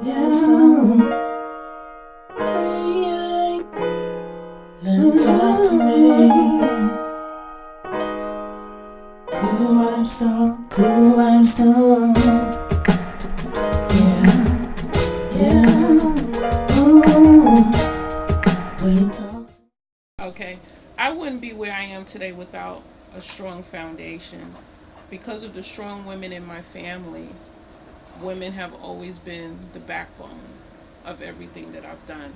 Yeah, hey, let him talk to me. Cool vibes talk, cool vibes talk. Yeah, yeah. Ooh, we talk. Okay, I wouldn't be where I am today without a strong foundation. Because of the strong women in my family, women have always been the backbone of everything that I've done.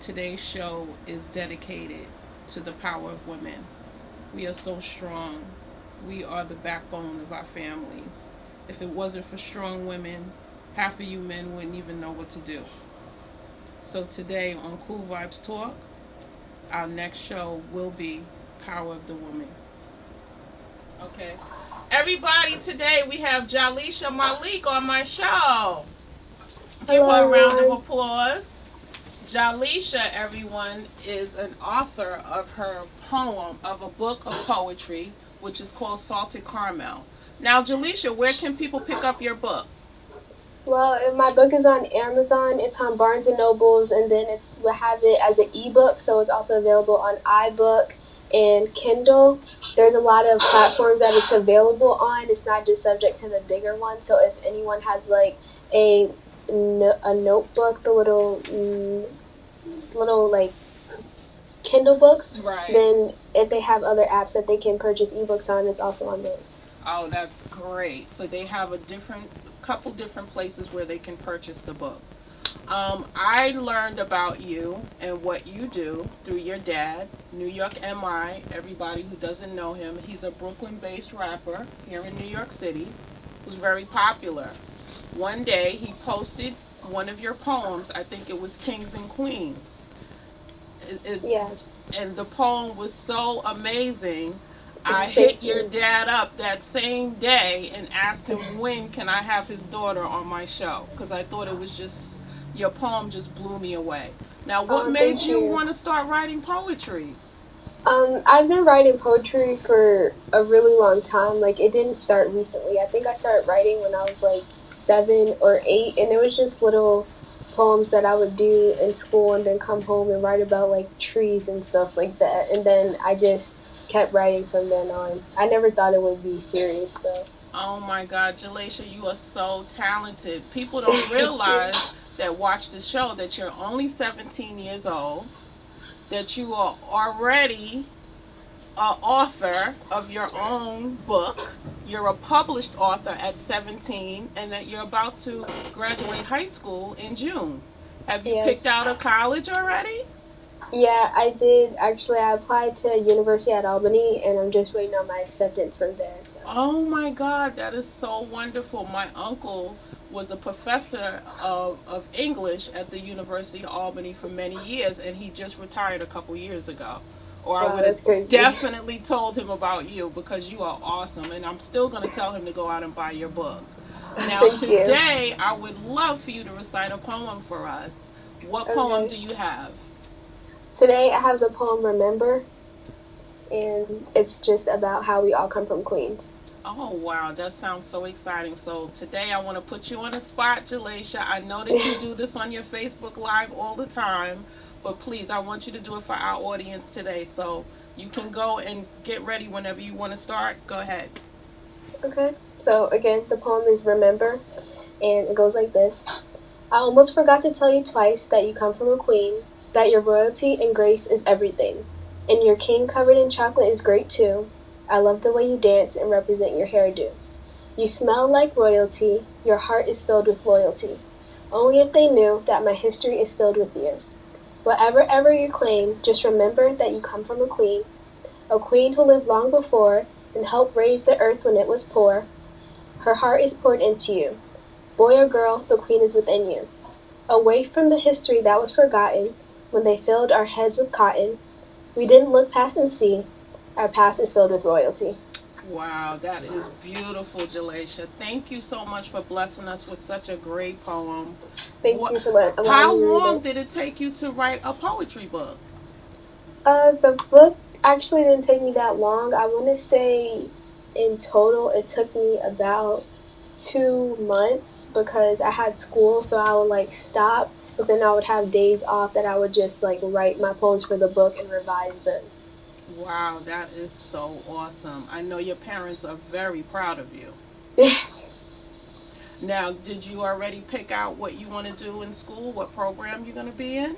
Today's show is dedicated to the power of women. We are so strong. We are the backbone of our families. If it wasn't for strong women, half of you men wouldn't even know what to do. So today on Cool Vibes Talk, our next show will be Power of the Woman. Okay. Everybody, today we have Jalisha Malik on my show. Give Hello, her a round of everyone. applause. Jalisha, everyone, is an author of her poem, of a book of poetry, which is called Salted Caramel. Now, Jalisha, where can people pick up your book? Well, my book is on Amazon. It's on Barnes and Nobles, and then we'll have it as an ebook, so it's also available on iBook and Kindle. There's a lot of platforms that it's available on. It's not just subject to the bigger one. So if anyone has like a a notebook, the little like Kindle books, Right. then if they have other apps that they can purchase ebooks on, it's also on those. Oh, that's great. So they have a couple different places where they can purchase the book. I learned about you and what you do through your dad, New York MI. Everybody who doesn't know him, he's a Brooklyn based rapper here in New York City who's very popular. One day he posted one of your poems, I think it was Kings and Queens. It, Yeah. and the poem was so amazing. I hit Thank your you. dad up that same day and asked him when can I have his daughter on my show because I thought it was just your poem just blew me away. Now, what made Thank you you. want to start writing poetry? I've been writing poetry for a really long time. Like, it didn't start recently. I think I started writing when I was like 7 or 8, and it was just little poems that I would do in school and then come home and write about like trees and stuff like that. And then I just kept writing from then on. I never thought it would be serious though. Oh my God, Jalacia, you are so talented. People don't Thank you. realize that watch the show that you're only 17 years old, that you are already an author of your own book. You're a published author at 17, and that you're about to graduate high school in June. Have you picked Yes. out a college already? Yeah, I did. Actually, I applied to University at Albany, and I'm just waiting on my acceptance from there. So. Oh my God, that is so wonderful. My uncle was a professor of English at the University of Albany for many years, and he just retired a couple years ago. Or I Wow, would have that's crazy. definitely told him about you because you are awesome, and I'm still going to tell him to go out and buy your book. Now, Thank you. today, I would love for you to recite a poem for us. What poem Okay. do you have? Today I have the poem Remember, and it's just about how we all come from Queens. Oh wow, that sounds so exciting. So today I want to put you on the spot, Jalacia. I know that you do this on your Facebook Live all the time, but please, I want you to do it for our audience today. So you can go and get ready whenever you want to start. Go ahead. Okay. So again, the poem is Remember, and it goes like this. I almost forgot to tell you twice that you come from a queen, that your royalty and grace is everything. And your king covered in chocolate is great too. I love the way you dance and represent your hairdo. You smell like royalty, your heart is filled with loyalty. Only if they knew that my history is filled with you. Whatever ever you claim, just remember that you come from a queen who lived long before and helped raise the earth when it was poor. Her heart is poured into you. Boy or girl, the queen is within you. Away from the history that was forgotten, when they filled our heads with cotton, we didn't look past and see. Our past is filled with royalty. Wow, that is beautiful, Jalacia. Thank you so much for blessing us with such a great poem. Thank What? you for allowing How me to read long it. did it take you to write a poetry book? The book actually didn't take me that long. I want to say in total it took me about 2 months because I had school, so I would like stop, but then I would have days off that I would just like write my poems for the book and revise them. Wow, that is so awesome. I know your parents are very proud of you. Now, did you already pick out what you want to do in school? What program you're going to be in?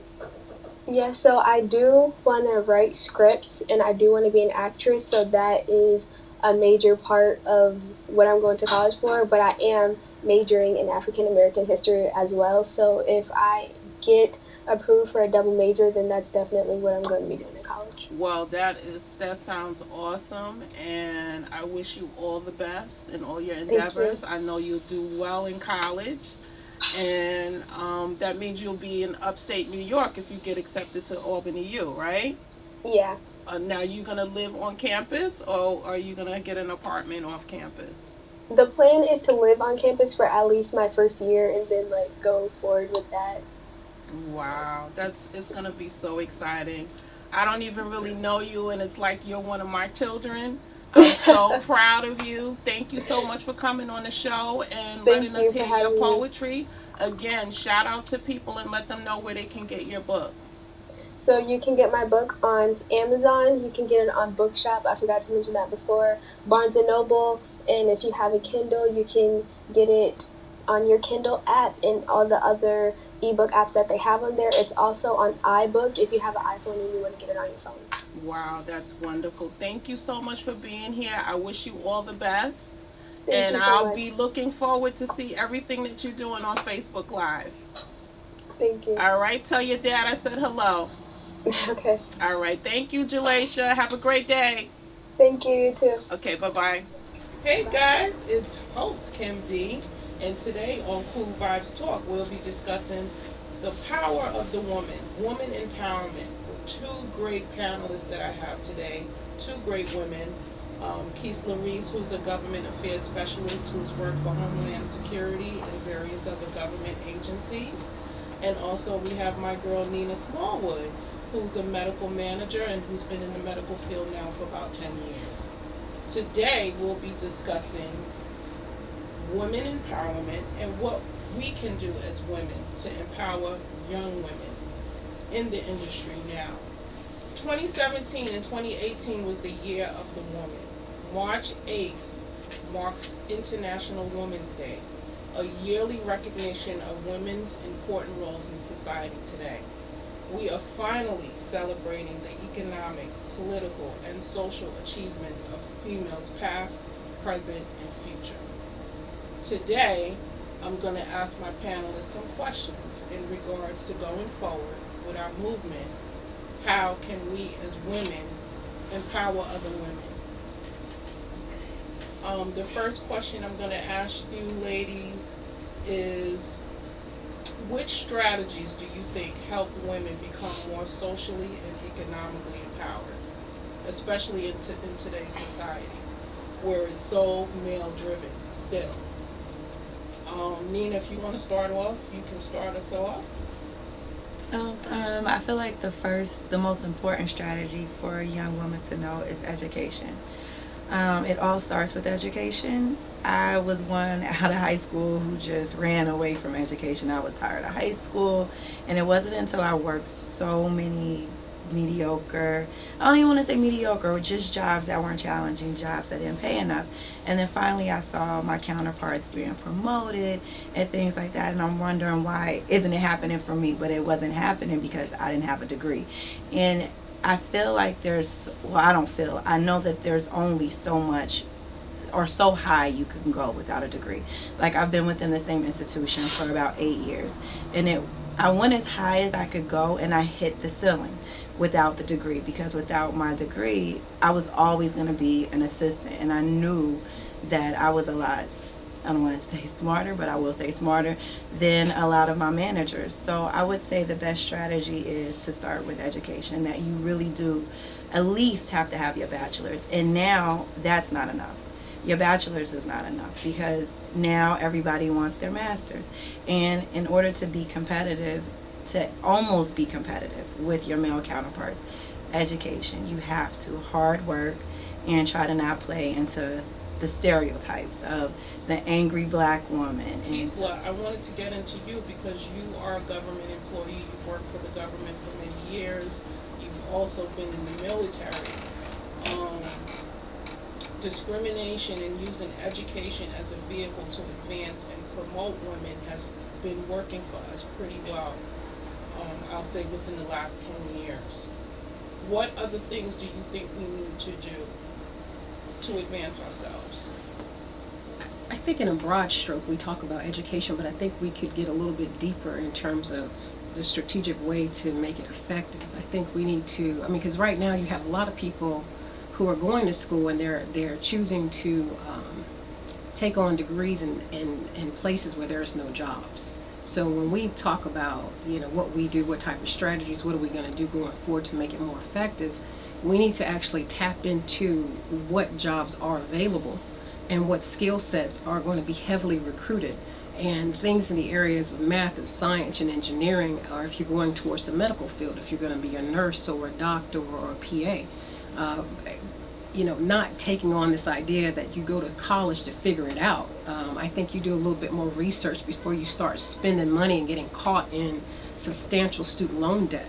Yeah, so I do want to write scripts and I do want to be an actress, so that is a major part of what I'm going to college for, but I am majoring in African American history as well. So if I get approved for a double major, then that's definitely what I'm going to be doing in college. Well, that sounds awesome, and I wish you all the best in all your Thank you. endeavors. I know you'll do well in college, and that means you'll be in upstate New York if you get accepted to Albany U, right? Yeah. Now, you gonna live on campus, or are you gonna get an apartment off campus? The plan is to live on campus for at least my first year and then like go forward with that. Wow, it's gonna be so exciting. I don't even really know you, and it's like you're one of my children. I'm so proud of you. Thank you so much for coming on the show and Thank letting you us for hear your having me. poetry. Again, shout out to people and let them know where they can get your book. So you can get my book on Amazon. You can get it on Bookshop. I forgot to mention that before. Barnes and Noble. And if you have a Kindle, you can get it on your Kindle app and all the other ebook apps that they have on there. It's also on iBook if you have an iPhone and you want to get it on your phone. Wow, that's wonderful. Thank you so much for being here. I wish you all the best. Thank And you so I'll much. be looking forward to see everything that you're doing on Facebook Live. Thank you. All right, tell your dad I said hello. Okay. All right, thank you, Jalaisha. Have a great day. Thank you, you too. Okay, bye-bye. Hey guys, it's host Kim D, and today on Cool Vibes Talk, we'll be discussing the power of the woman empowerment, with two great panelists that I have today, two great women. Keisla Reese, who's a government affairs specialist who's worked for Homeland Security and various other government agencies. And also we have my girl Nina Smallwood, who's a medical manager and who's been in the medical field now for about 10 years. Today we'll be discussing women empowerment and what we can do as women to empower young women in the industry now. 2017 and 2018 was the year of the woman. March 8th marks International Women's Day, a yearly recognition of women's important roles in society today. We are finally celebrating the economic, political, and social achievements of females past, present, and future. Today, I'm going to ask my panelists some questions in regards to going forward with our movement. How can we as women empower other women? The first question I'm going to ask you ladies is, which strategies do you think help women become more socially and economically empowered, especially in today's society, where it's so male-driven still? Nina, if you want to start off, you can start us off. I feel like the most important strategy for a young woman to know is education. It all starts with education. I was one out of high school who just ran away from education. I was tired of high school, and it wasn't until I worked so many mediocre, I don't even want to say mediocre, just jobs that weren't challenging, jobs that didn't pay enough. And then finally I saw my counterparts being promoted and things like that, and I'm wondering why isn't it happening for me? But it wasn't happening because I didn't have a degree. And I feel like I know that there's only so much or so high you can go without a degree. Like, I've been within the same institution for about 8 years, and I went as high as I could go, and I hit the ceiling without the degree, because without my degree I was always going to be an assistant, and I knew that I was a lot, I don't want to say smarter, but I will say smarter than a lot of my managers. So I would say the best strategy is to start with education, that you really do at least have to have your bachelor's. And now that's not enough. Your bachelor's is not enough, because now everybody wants their master's. And in order to be competitive, to almost be competitive with your male counterparts, education, you have to hard work and try to not play into the stereotypes of the angry black woman. Keisla, I wanted to get into you because you are a government employee. You've worked for the government for many years. You've also been in the military. Discrimination and using education as a vehicle to advance and promote women has been working for us pretty well, I'll say within the last 10 years. What other things do you think we need to do to advance ourselves? I think in a broad stroke we talk about education, but I think we could get a little bit deeper in terms of the strategic way to make it effective. I think we need to, because right now you have a lot of people who are going to school and they're choosing to take on degrees in places where there's no jobs. So when we talk about, what we do, what type of strategies, what are we going to do going forward to make it more effective, we need to actually tap into what jobs are available and what skill sets are going to be heavily recruited. And things in the areas of math and science and engineering, or if you're going towards the medical field, if you're going to be a nurse or a doctor or a PA, not taking on this idea that you go to college to figure it out. I think you do a little bit more research before you start spending money and getting caught in substantial student loan debt.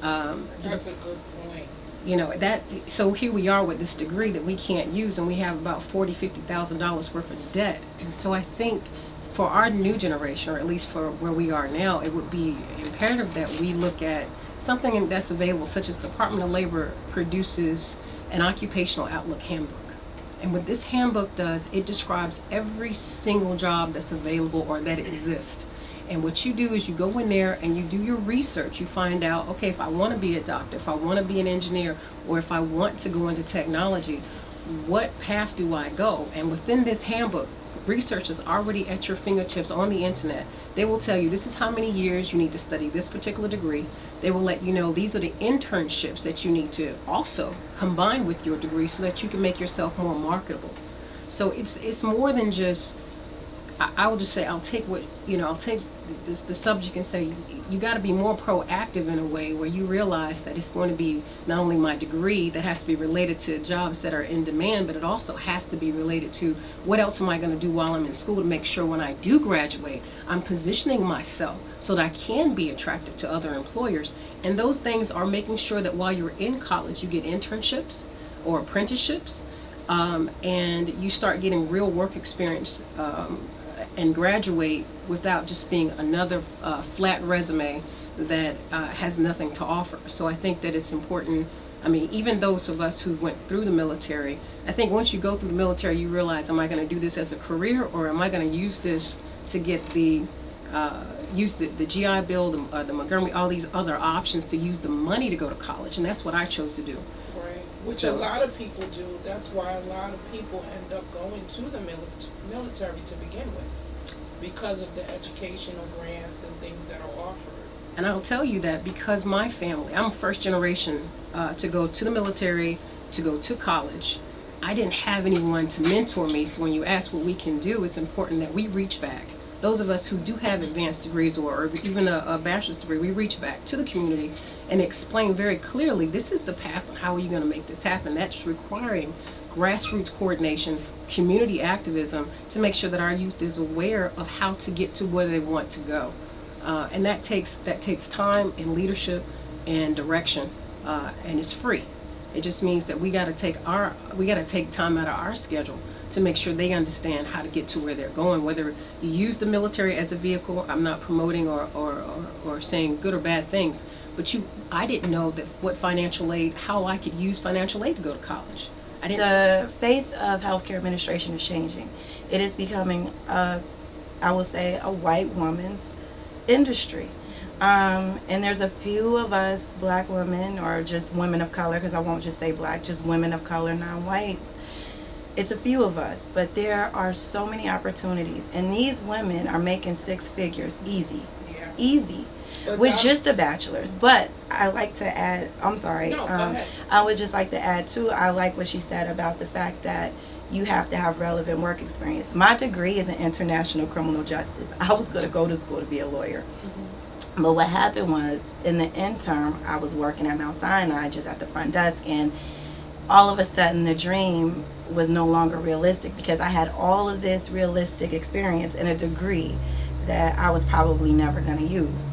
That's a good point. So here we are with this degree that we can't use, and we have about $40,000-$50,000 worth of debt. And so I think for our new generation, or at least for where we are now, it would be imperative that we look at something that's available, such as the Department of Labor produces an occupational outlook handbook. And what this handbook does, it describes every single job that's available or that exists. And what you do is you go in there and you do your research. You find out, okay, if I want to be a doctor, if I want to be an engineer, or if I want to go into technology, what path do I go? And within this handbook, research is already at your fingertips on the internet. They will tell you this is how many years you need to study this particular degree. They will let you know these are the internships that you need to also combine with your degree so that you can make yourself more marketable. So it's more than just, I will just say, I'll take the subject and say, you got to be more proactive in a way where you realize that it's going to be not only my degree that has to be related to jobs that are in demand, but it also has to be related to what else am I going to do while I'm in school to make sure when I do graduate, I'm positioning myself so that I can be attractive to other employers. And those things are making sure that while you're in college, you get internships or apprenticeships, and you start getting real work experience and graduate without just being another flat resume that has nothing to offer. So I think that it's important. Even those of us who went through the military, I think once you go through the military, you realize, am I going to do this as a career, or am I going to use this to get the GI Bill, the Montgomery, all these other options to use the money to go to college? And that's what I chose to do. Right, which a lot of people do. That's why a lot of people end up going to the military to begin with, because of the educational grants and things that are offered. And I'll tell you that because my family, I'm first generation to go to the military, to go to college. I didn't have anyone to mentor me, so when you ask what we can do, it's important that we reach back. Those of us who do have advanced degrees or even a bachelor's degree, we reach back to the community and explain very clearly, this is the path on how are you going to make this happen. That's requiring grassroots coordination, community activism to make sure that our youth is aware of how to get to where they want to go. And that takes time and leadership and direction, and it's free. It just means that we got to take time out of our schedule to make sure they understand how to get to where they're going. Whether you use the military as a vehicle, I'm not promoting or saying good or bad things, but I didn't know that how I could use financial aid to go to college. The face of healthcare administration is changing. It is becoming, I will say, a white woman's industry. And there's a few of us black women, or just women of color, because I won't just say black, just women of color, non-whites. It's a few of us, but there are so many opportunities. And these women are making six figures easy. Yeah. Easy. With just a bachelor's. But I like to add, I'm sorry, No, go ahead. I would just like to add too, I like what she said about the fact that you have to have relevant work experience. My degree is in international criminal justice. I was going to go to school to be a lawyer. Mm-hmm. But what happened was, in the interim, I was working at Mount Sinai just at the front desk, and all of a sudden the dream was no longer realistic because I had all of this realistic experience and a degree that I was probably never going to use.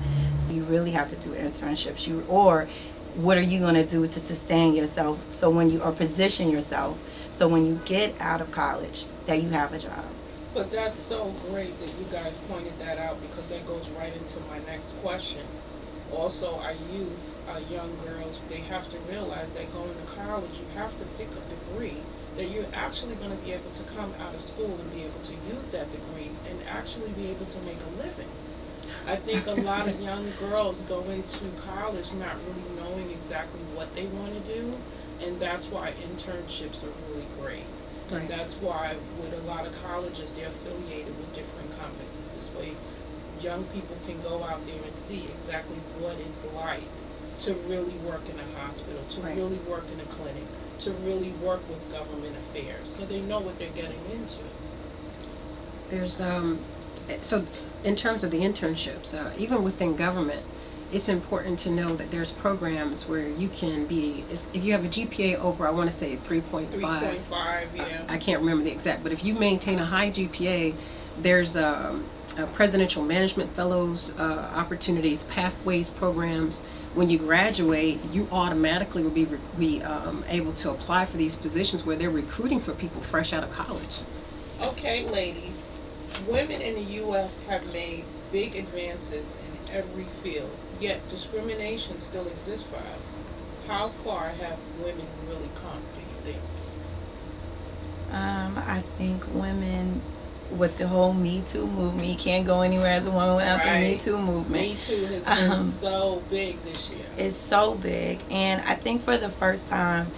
So you really have to do internships. Or what are you going to do to sustain yourself so when you, or position yourself so when you get out of college that you have a job. But that's so great that you guys pointed that out, because that goes right into my next question. Also, our youth, our young girls, they have to realize that going to college, you have to pick a degree that you're actually going to be able to come out of school and be able to use that degree and actually be able to make a living. I think a lot of young girls go into college not really knowing exactly what they want to do, and that's why internships are really great. Right. And that's why with a lot of colleges, they're affiliated with different companies. This way, young people can go out there and see exactly what it's like to really work in a hospital, to Right. really work in a clinic, to really work with government affairs, so they know what they're getting into. There's so in terms of the internships, even within government, it's important to know that there's programs where you can be, if you have a GPA over, I want to say 3.5. 3.5, yeah. I can't remember the exact, but if you maintain a high GPA, there's a presidential management fellows opportunities, pathways programs. When you graduate, you automatically will be able to apply for these positions where they're recruiting for people fresh out of college. Okay, ladies, women in the U.S. have made big advances in every field, yet discrimination still exists for us. How far have women really come, do you think? I think women, with the whole Me Too movement, you can't go anywhere as a woman without the Me Right. Too movement. Me Too has been so big this year. It's so big, and I think for the first time,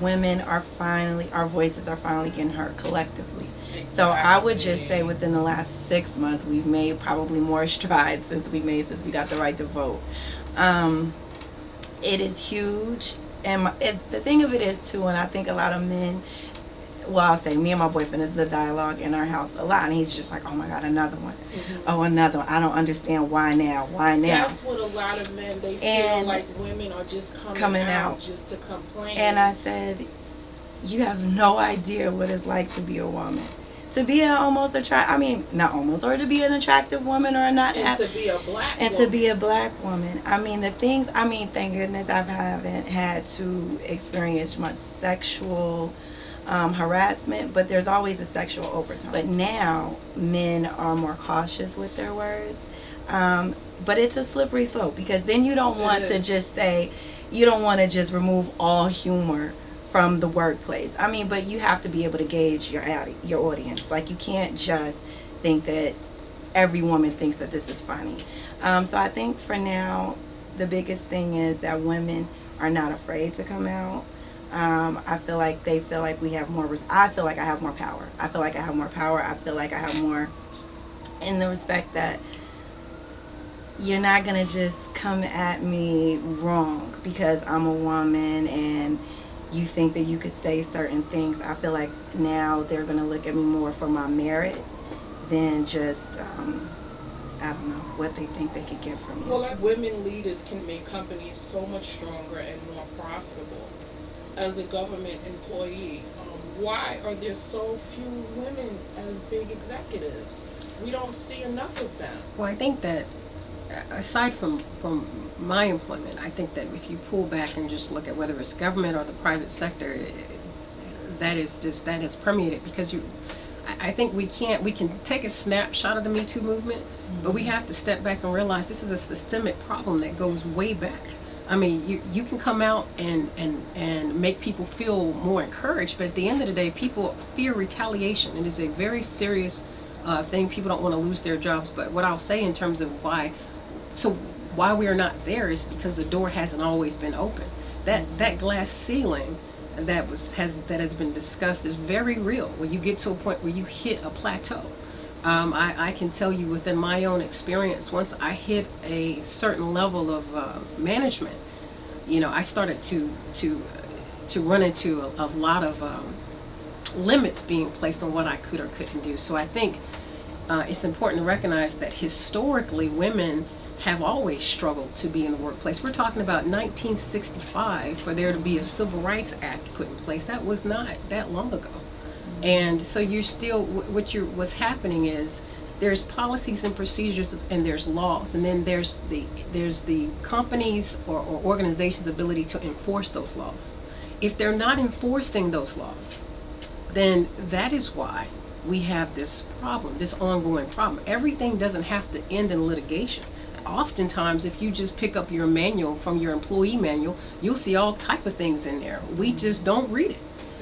women are finally, our voices are finally getting heard collectively. So I would just say within the last 6 months, we've made probably more strides since we got the right to vote. It is huge, and the thing of it is too, and I think a lot of men, well, I'll say me and my boyfriend, is the dialogue in our house a lot, and he's just like, oh my God, another one. Mhm. Oh, another one. I don't understand why now. That's what a lot of men, they feel And like women are just coming coming out out. just to complain. And I said, you have no idea what it's like to be a woman. To be an almost attract, I mean, not almost, or to be an attractive woman or not. And to be a black And woman. to be a black woman. I mean, thank goodness I haven't had to experience much sexual harassment, but there's always a sexual overtone. But now men are more cautious with their words. But it's a slippery slope, because then you don't want to just say, you don't want to just remove all humor from the workplace. I mean, but you have to be able to gauge your audience. Like, you can't just think that every woman thinks that this is funny. So I think for now, the biggest thing is that women are not afraid to come out. I feel like they feel like we have more. I feel like I have more power. I feel like I have more power. I feel like I have more, in the respect that you're not gonna just come at me wrong because I'm a woman and you think that you could say certain things. I feel like now they're gonna look at me more for my merit than just I don't know what they think they could get from me. Well, like, women leaders can make companies so much stronger and more profitable. As a government employee, why are there so few women as big executives? We don't see enough of them. Well, I think that aside from my employment, I think that if you pull back and just look at whether it's government or the private sector, that has permeated, because I think we can take a snapshot of the Me Too movement, but we have to step back and realize this is a systemic problem that goes way back. I mean, you can come out and make people feel more encouraged, but at the end of the day, people fear retaliation. It is a very serious thing. People don't want to lose their jobs. But what I'll say in terms of why we are not there is because the door hasn't always been open. That glass ceiling that has been discussed is very real. When you get to a point where you hit a plateau, I can tell you within my own experience, once I hit a certain level of management, I started to run into a lot of limits being placed on what I could or couldn't do. So I think it's important to recognize that historically women have always struggled to be in the workplace. We're talking about 1965 for there to be a Civil Rights Act put in place. That was not that long ago. And so you're still, what's happening is there's policies and procedures and there's laws, and then there's the companies or organizations' ability to enforce those laws. If they're not enforcing those laws, then that is why we have this problem, this ongoing problem. Everything doesn't have to end in litigation. Oftentimes, if you just pick up your manual from your employee manual, you'll see all type of things in there. We just don't read it.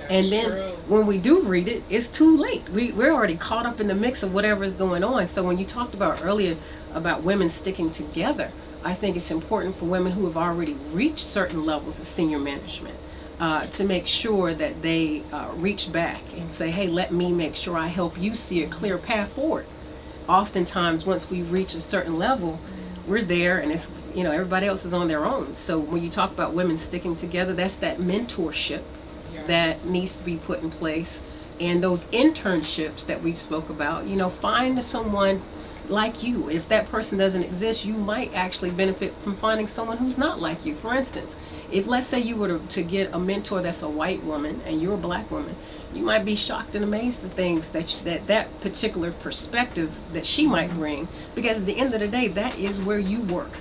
And then when we do read it, it's too late. We're already caught up in the mix of whatever is going on. So when you talked about earlier about women sticking together, I think it's important for women who have already reached certain levels of senior management to make sure that they reach back and say, hey, let me make sure I help you see a clear path forward. Oftentimes, once we reach a certain level, we're there and it's, everybody else is on their own. So when you talk about women sticking together, that's that mentorship that needs to be put in place, and those internships that we spoke about. Find someone like you. If that person doesn't exist, you might actually benefit from finding someone who's not like you. For instance, if let's say you were to get a mentor that's a white woman and you're a black woman, you might be shocked and amazed at things that particular perspective that she might bring, because at the end of the day, that is where you work.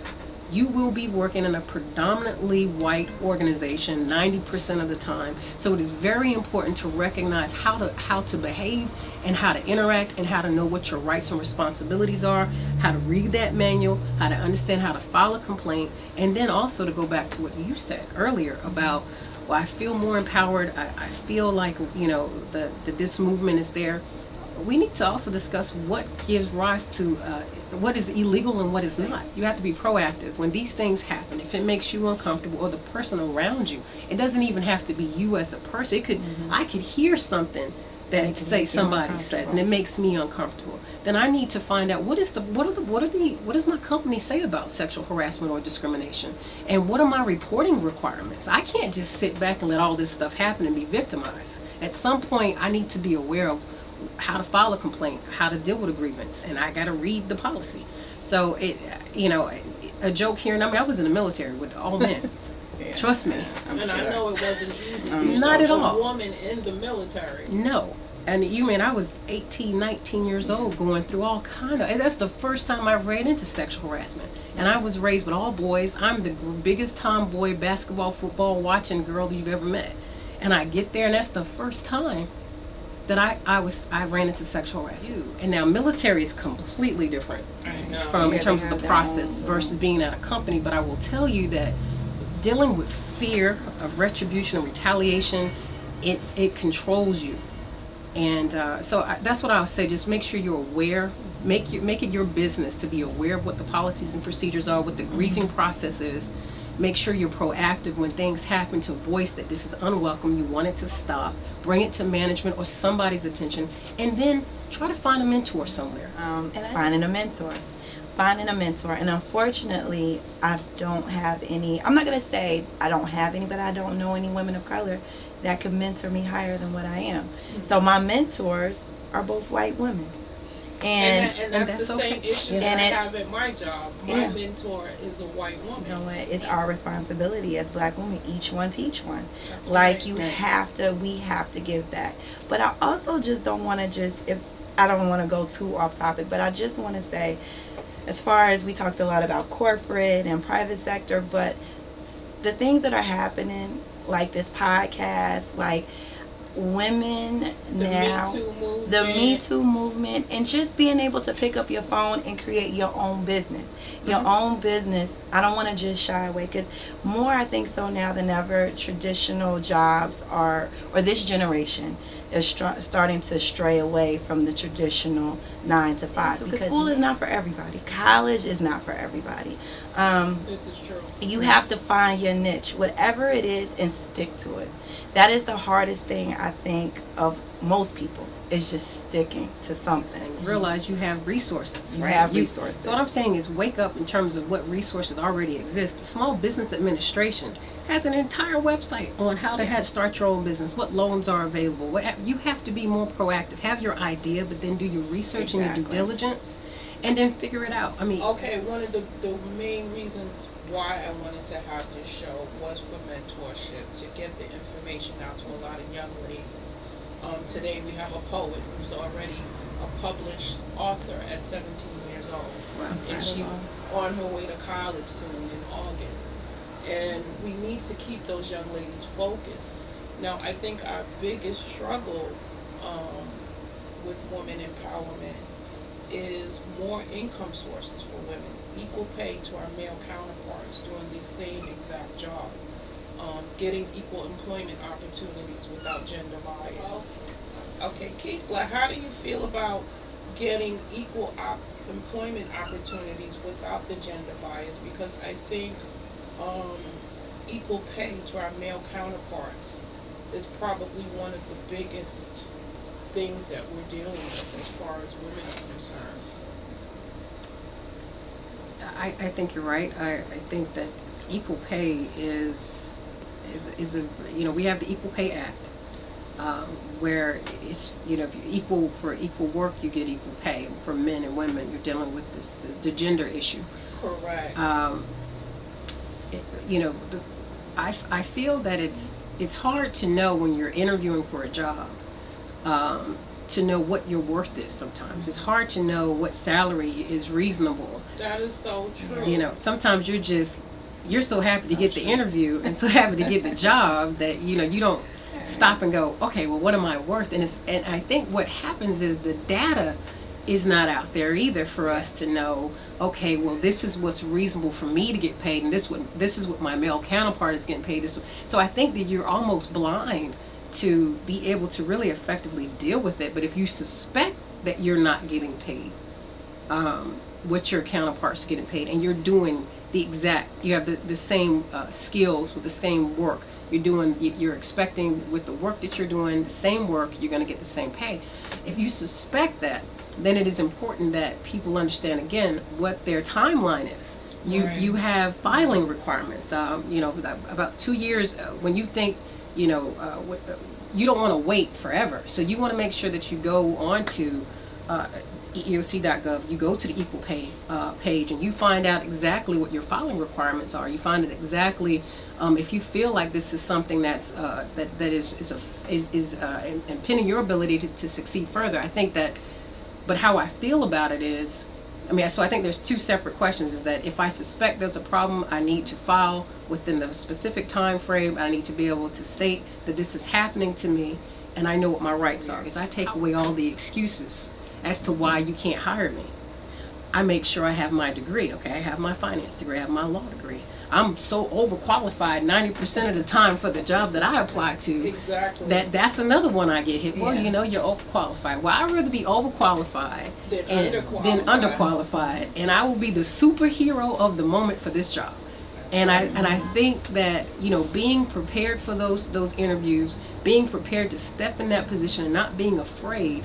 You will be working in a predominantly white organization 90% of the time. So it is very important to recognize how to behave and how to interact and how to know what your rights and responsibilities are, how to read that manual, how to understand how to file a complaint, and then also to go back to what you said earlier about, well, I feel more empowered. I feel like, that this movement is there. We need to also discuss what gives rise to what is illegal and what is not. You have to be proactive when these things happen. If it makes you uncomfortable or the person around you, it doesn't even have to be you as a person. It could, I could hear something that say somebody says, and it makes me uncomfortable. Then I need to find out what does my company say about sexual harassment or discrimination, and what are my reporting requirements? I can't just sit back and let all this stuff happen and be victimized. At some point, I need to be aware of how to file a complaint, how to deal with a grievance, and I got to read the policy. So a joke here, and I was in the military with all men. Yeah. Trust me. And I know it wasn't easy. Not at all. A woman in the military. No. And I was 18, 19 years old going through all kind of, and that's the first time I ran into sexual harassment. And I was raised with all boys. I'm the biggest tomboy basketball, football watching girl that you've ever met. And I get there, and that's the first time that I ran into sexual harassment. And now military is completely different in terms of the process versus being at a company. But I will tell you that dealing with fear of retribution and retaliation, it controls you. And that's what I'll say. Just make sure you're aware. Make it your business to be aware of what the policies and procedures are, what the grieving process is. Make sure you're proactive when things happen to voice that this is unwelcome, you want it to stop, bring it to management or somebody's attention, and then try to find a mentor somewhere. Finding a mentor. And unfortunately, I don't have any, I'm not going to say I don't have any, but I don't know any women of color that could mentor me higher than what I am. Mm-hmm. So my mentors are both white women. And that's the same issue Yeah. that I have at my job. My mentor is a white woman. You know what? It's our responsibility as black women. Each one teach one. That's like right. we have to give back. But I also just don't want to I don't want to go too off topic, but I just want to say, as far as we talked a lot about corporate and private sector, but the things that are happening, like this podcast, like women now, the Me Too movement, and just being able to pick up your phone and create your own business. Your own business. I don't want to just shy away, because more I think so now than ever, traditional jobs or this generation is starting to stray away from the traditional 9 to 5, because school is not for everybody. College is not for everybody. This is true. You have to find your niche, whatever it is, and stick to it. That is the hardest thing, I think, of most people, is just sticking to something. And realize you have resources. You right? have resources. So what I'm saying is wake up in terms of what resources already exist. The Small Business Administration has an entire website on how to start your own business, what loans are available. You have to be more proactive. Have your idea, but then do your research and your due diligence. and then figure it out. I mean, Okay, one of the main reasons why I wanted to have this show was for mentorship, to get the information out to a lot of young ladies. Today we have a poet who's already a published author at 17 years old. Wow. And she's on her way to college soon in August. And we need to keep those young ladies focused. Now, I think our biggest struggle with women empowerment is more income sources for women, equal pay to our male counterparts doing the same exact job, getting equal employment opportunities without gender bias. Okay, Keisla, how do you feel about getting equal employment opportunities without the gender bias? Because I think equal pay to our male counterparts is probably one of the biggest things that we're dealing with as far as women are concerned. I think you're right. I think that equal pay is a, you know, we have the Equal Pay Act, where it's, you know, if you're equal for equal work, you get equal pay. For men and women, you're dealing with the gender issue. Correct. You know, I feel that it's hard to know when you're interviewing for a job, to know what your worth is sometimes. It's hard to know what salary is reasonable. That is so true. You know, sometimes you're so happy to get the interview and so happy to get the job that, you know, you don't stop and go, okay, well, what am I worth? And I think what happens is the data is not out there either for us to know, okay, well, this is what's reasonable for me to get paid, and this is what my male counterpart is getting paid. So I think that you're almost blind to be able to really effectively deal with it. But if you suspect that you're not getting paid what your counterparts are getting paid, and you're doing you have the same skills with the same work, you're expecting with the work that you're doing, the same work, you're going to get the same pay. If you suspect that, then it is important that people understand, again, what their timeline is. You have filing requirements. You know, about 2 years when you think, you know, you don't want to wait forever. So you want to make sure that you go on to EEOC.gov, you go to the equal pay page, and you find out exactly what your filing requirements are. You find it exactly if you feel like this is something that's that is impeding your ability to succeed further. I think that, but how I feel about it is, so I think there's two separate questions. Is that if I suspect there's a problem, I need to file within the specific time frame. I need to be able to state that this is happening to me, and I know what my rights are. Because I take away all the excuses as to why you can't hire me. I make sure I have my degree. Okay, I have my finance degree. I have my law degree. I'm so overqualified 90% of the time for the job that I apply to. Exactly. That's another one I get hit. Well, you know, you're overqualified. Well, I'd rather be overqualified than underqualified, and I will be the superhero of the moment for this job. And I think that, you know, being prepared for those interviews, being prepared to step in that position and not being afraid,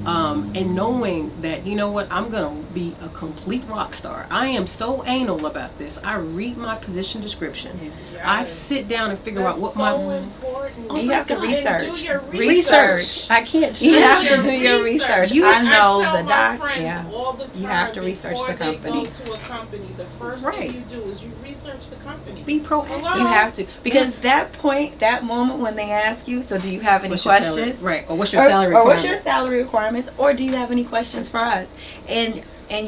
and knowing that, you know what, I'm going to be a complete rock star. I am so anal about this. I read my position description. Yes. I sit down and figure out what important. You have to research. Do your research. I can't. You have to do your research. I know the doc. Yeah. All the time, you have to research the company. Before they go to a company, the first thing you do is you research the company. Be proactive. You have to, because that moment when they ask you, so do you have any questions? Right. Or what's your salary requirement? Or what's your salary requirements? Or do you have any questions for us? And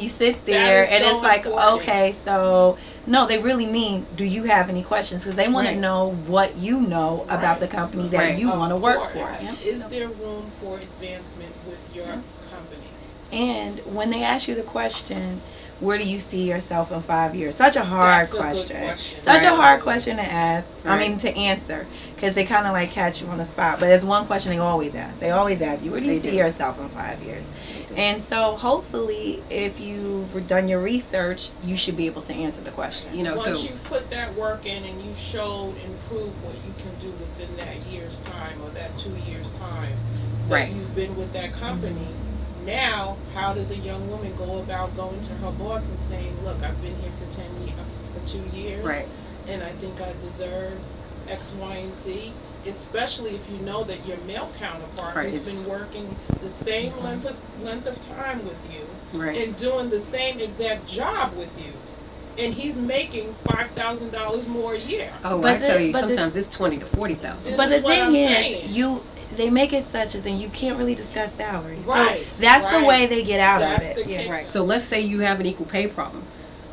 you sit there and it's like, okay, so no, they really mean, do you have any questions? Because they want to know what you know about the company that you want to work for. Is there room for advancement with your company? And when they ask you the question, where do you see yourself in 5 years? Such a hard question. Such a hard question to ask. To answer, because they kind of like catch you on the spot. But there's one question they always ask. They always ask you, where do you see yourself in 5 years? And so hopefully, if you've done your research, you should be able to answer the question. You know, once you've put that work in and you showed and proved what you can do within that year's time or that 2 years' time, that you've been with that company. Now, how does a young woman go about going to her boss and saying, look, I've been here for 2 years, and I think I deserve X, Y, and Z? especially if you know that your male counterpart Right, has it's- been working the same length of time with you Right. and doing the same exact job with you, and he's making $5,000 more a year. Oh, But I tell the- you, but the- sometimes it's 20 to 40,000. This But is the what thing I'm is, saying. they make it such a thing. You can't really discuss salary. Right, So that's right. the way they get out That's of it. the Yeah. kick. Right. So let's say you have an equal pay problem,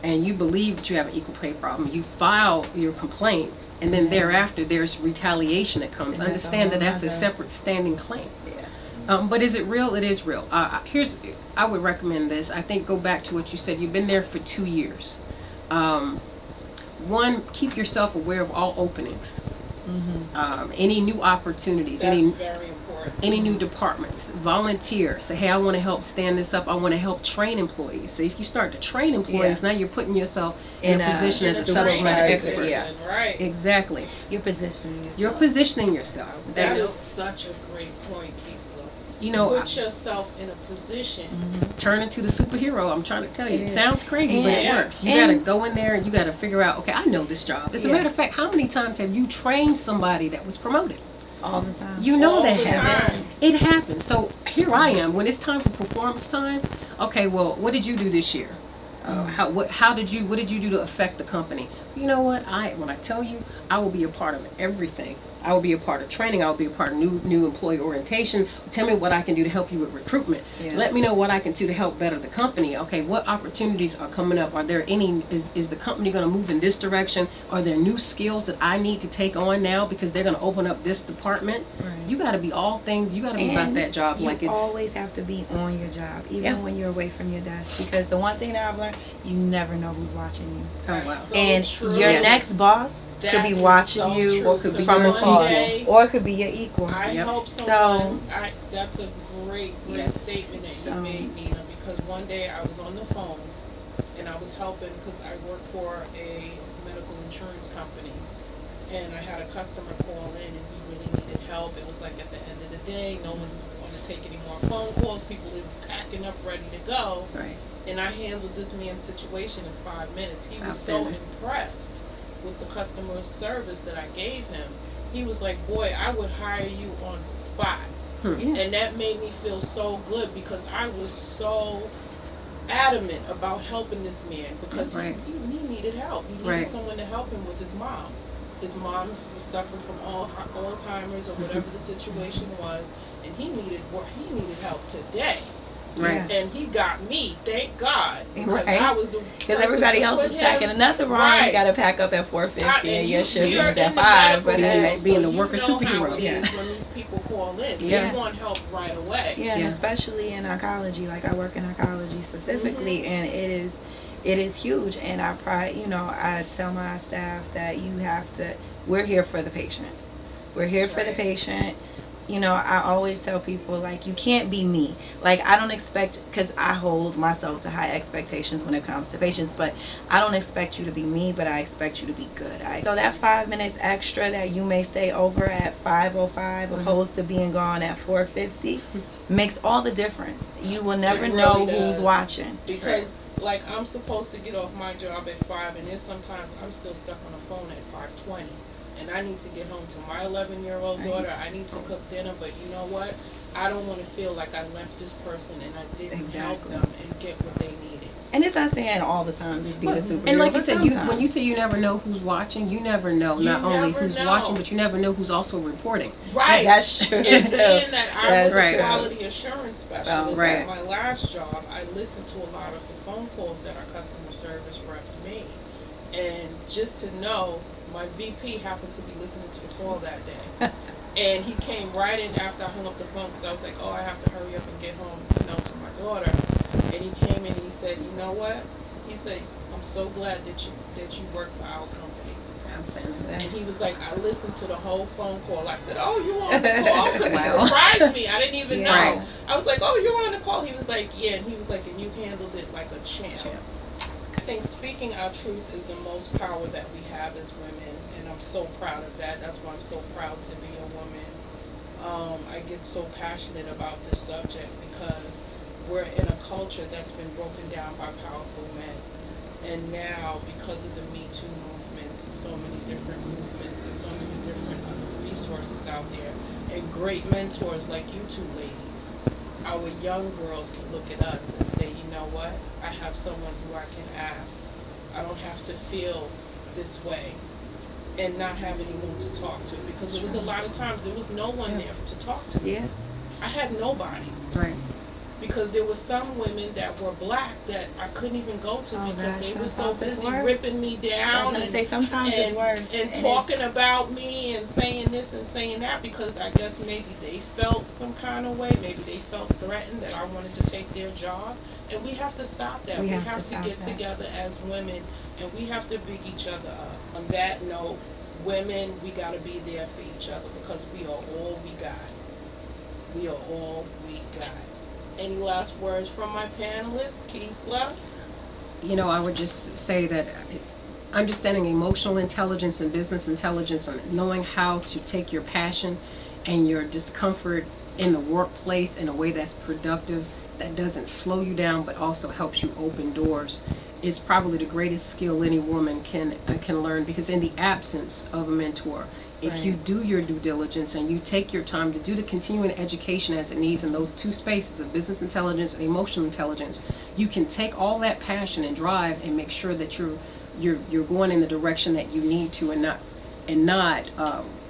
and you believe that you have an equal pay problem. You file your complaint, and then thereafter there's retaliation that comes. And that's a Understand that whole that's a nother- separate standing claim. Yeah. But is it real? It is real. I would recommend this. I think go back to what you said. You've been there for 2 years. One, keep yourself aware of all openings. Any new opportunities, That's any very important. any new departments, volunteer, say, hey, I want to help stand this up, I want to help train employees. So if you start to train employees, now you're putting yourself in a position In as a a subject matter training expert. position, right? Exactly. You're positioning yourself. You're positioning yourself. That is such a great point, Keisla. You know, Put yourself in a position. turn into the superhero, I'm trying to tell you. It Yeah. sounds crazy, but it And- works. You got to and- go in there and you got to figure out, okay, I know this job. As a Yeah. matter of fact, how many times have you trained somebody that was promoted? all the time. You know All that the happens. time. It happens. So here I am. When it's time for performance time, okay, well, what did you do this year? What did you do to affect the company? You know what? When I tell you, I will be a part of everything. I will be a part of training. I will be a part of new employee orientation. Tell me what I can do to help you with recruitment. Yeah. Let me know what I can do to help better the company. Okay, what opportunities are coming up? Are there any? Is the company going to move in this direction? Are there new skills that I need to take on now because they're going to open up this department? Right. You got to be all things. You got to be about And that job you like it's. always have to be on your job, even Yeah. when you're away from your desk. Because the one thing that I've learned, you never know who's watching you. Oh wow. So And true. your Yes. next boss could That be is watching so you true, or could be because from your one afar, day, or it could be your equal. I Yep. hope So- someone. That's a great Yes. statement that you So- made, Nina. Because one day I was on the phone and I was helping because I work for a medical insurance company, and I had a customer call in and he really needed help. It was like at the end of the day, no one's going to take any more phone calls. People are packing up, ready to go. Right. And I handled this man's situation in 5 minutes. He was so Outstanding. impressed with the customer service that I gave him. He was like, boy, I would hire you on the spot. Yeah. And that made me feel so good because I was so adamant about helping this man because Right. he needed help. He needed Right. someone to help him with his mom. His mom was suffering from Alzheimer's or whatever the situation was, and he needed help today. Right. And he got me, thank God, because Right. I was the Because person everybody to else put is him- packing another run. Right. You got to pack up at 4:50, and your shift you're is in at the 5. medical But field, being so the worker you know superhero. how it Yeah. is when these people call in. Yeah. They want help right away. yeah, and Yeah. especially in oncology, like I work in oncology specifically, and it is huge. And I tell my staff that we're here for the patient. We're here for the Right. patient. I always tell people, like, you can't be me. Like, I don't expect, because I hold myself to high expectations when it comes to patients, but I don't expect you to be me, but I expect you to be good. So that 5 minutes extra that you may stay over at 5:05 opposed to being gone at 4:50 makes all the difference. You will never It know really who's does. watching. Because, like, I'm supposed to get off my job at 5, and there's sometimes I'm still stuck on the phone at 5:20. And I need to get home to my 11-year-old Right. daughter. I need to cook dinner, but you know what? I don't want to feel like I left this person and I didn't help Exactly. them and get what they needed. And it's not saying all the time just be the superhero. And like you but said, sometimes. when you say you never know who's watching, you never know You not only never who's know. watching, but you never know who's also reporting. Right. That's true. And too. being that I That's was a right. quality assurance specialist right. at my last job, I listened to a lot of the phone calls that our customer service reps made. And just to know, my VP happened to be listening to the call that day. And he came right in after I hung up the phone because I was like, oh, I have to hurry up and get home, to my daughter. And he came in and he said, you know what? He said, I'm so glad that you work for our company. And he was like, I listened to the whole phone call. I said, oh, you were on the call? Because Wow. it surprised me. I didn't even Yeah. know. Right. I was like, oh, you were on the call? He was like, yeah. And he was like, and you handled it like a champ. I think speaking our truth is the most power that we have as women. And I'm so proud of that. That's why I'm so proud to be a woman. I get so passionate about this subject because we're in a culture that's been broken down by powerful men. And now, because of the Me Too movements and so many different movements and so many different resources out there and great mentors like you two ladies, our young girls can look at us and say, you know what, I have someone who I can ask. I don't have to feel this way and not have anyone to talk to, because there was a lot of times there was no one there to talk to. Yeah. I had nobody. Right. Because there were some women that were black that I couldn't even go to Oh, because gosh, they were so sometimes it's busy worse. ripping me I was down gonna say sometimes it's worse. and It talking about me and saying this and saying that, because I guess maybe they felt some kind of way, maybe they felt threatened that I wanted to take their job. And we have to stop that. We We have have to to stop get that. together as women, and we have to big each other up. On that note, women, we got to be there for each other, because we are all we got. We are all we got. Any last words from my panelists? Keisla? You know, I would just say that understanding emotional intelligence and business intelligence and knowing how to take your passion and your discomfort in the workplace in a way that's productive, that doesn't slow you down but also helps you open doors, is probably the greatest skill any woman can learn, because in the absence of a mentor, if you Right. do your due diligence and you take your time to do the continuing education as it needs in those two spaces of business intelligence and emotional intelligence, you can take all that passion and drive and make sure that you're going in the direction that you need to, and not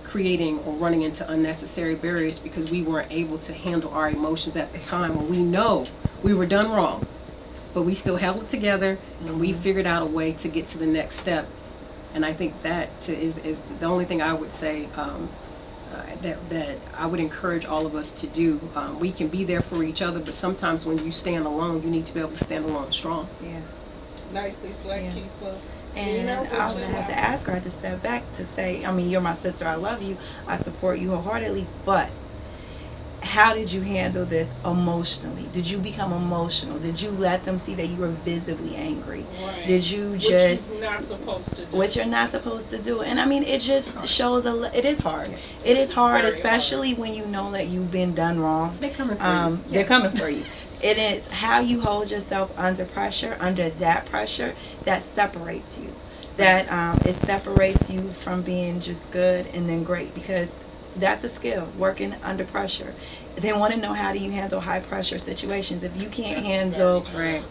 creating or running into unnecessary barriers because we weren't able to handle our emotions at the time when we know we were done wrong, but we still held it together and we figured out a way to get to the next step. And I think that is the only thing I would say that I would encourage all of us to do. We can be there for each other, but sometimes when you stand alone, you need to be able to stand alone strong. Yeah. Nicely said, Yeah. Keisla. And I was gonna have to ask her, I had to step back to say, I mean, you're my sister, I love you, I support you wholeheartedly, but how did you handle this emotionally? Did you become emotional? Did you let them see that you were visibly angry? Right. Did you Which just, you're not supposed to do. which you're not supposed to do? And I mean, it just shows it is hard. It is hard, very especially when you know that you've been done wrong. They're coming for you. They're coming for you. It is how you hold yourself under pressure, under that pressure, that separates you. That it separates you from being just good and then great, because that's a skill, working under pressure. They want to know, how do you handle high pressure situations? If you can't handle, Right.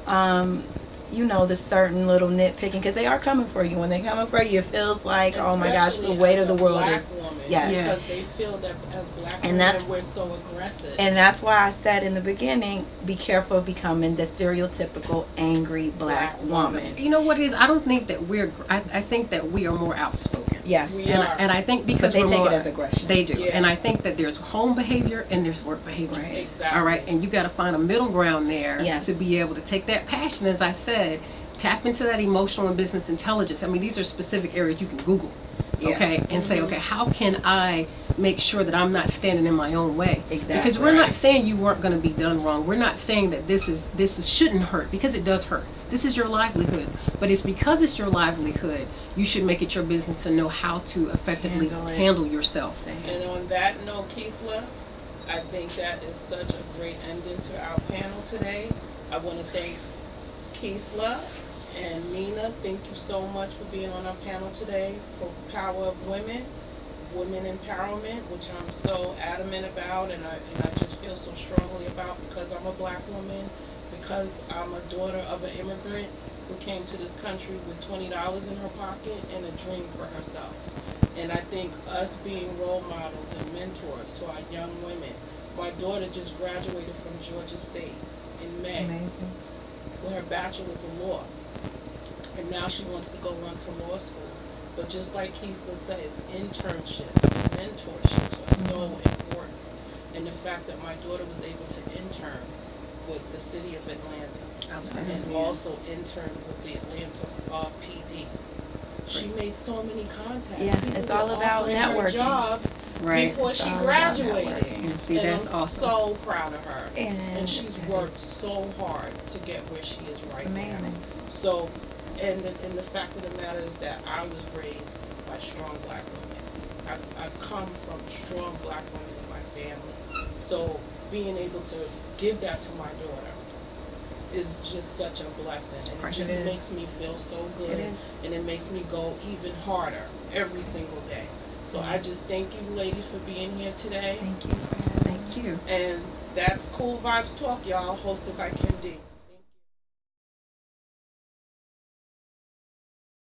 you know, the certain little nitpicking, because they are coming for you. When they're coming for you, it feels like, oh my gosh, the Especially weight as of the a world black is. woman, Yes. Because they feel that as black And women, that's- we're so aggressive. And that's why I said in the beginning, be careful of becoming the stereotypical angry black woman. You know what it is? I don't think that I think that we are more outspoken. Yes. We And, are. and I think But because they we're take more, it as aggression. They do. Yeah. And I think that there's home behavior and there's work behavior. Right. Exactly. All right. And you got to find a middle ground there Yes. to be able to take that passion, as I said, tap into that emotional and business intelligence. I mean, these are specific areas you can Google. Yeah. Okay, and say, okay, how can I make sure that I'm not standing in my own way? Exactly. Because we're Right. not saying you weren't going to be done wrong. We're not saying that this shouldn't hurt, because it does hurt. This is your livelihood, but it's because it's your livelihood, you should make it your business to know how to effectively Handle it. handle yourself. And on that note, Keisla, I think that is such a great ending to our panel today. I want to thank Keisla and Nina. Thank you so much for being on our panel today for Power of Women, Women Empowerment, which I'm so adamant about, and I just feel so strongly about, because I'm a black woman, because I'm a daughter of an immigrant who came to this country with $20 in her pocket and a dream for herself. And I think us being role models and mentors to our young women. My daughter just graduated from Georgia State in May Amazing. with her bachelor's in law. And now she wants to go on to law school. But just like Keisla said, internships, mentorships are so important. And the fact that my daughter was able to intern with the city of Atlanta Outstanding. and also intern with the Atlanta PD. She made so many contacts. Yeah, People it's all were about offering her networking. jobs Right. before It's she all about graduated. networking. And see, And that's I'm awesome. so proud of her. And she's worked so hard to get where she is right now. amazing. So, and the fact of the matter is that I was raised by strong black women. I've come from strong black women in my family. So being able to give that to my daughter is just such a blessing. And it precious. just makes me feel so good. It is. And it makes me go even harder every single day. So I just thank you ladies for being here today. Thank you for having me. Thank you. And that's Cool Vibes Talk, y'all, hosted by Kim D.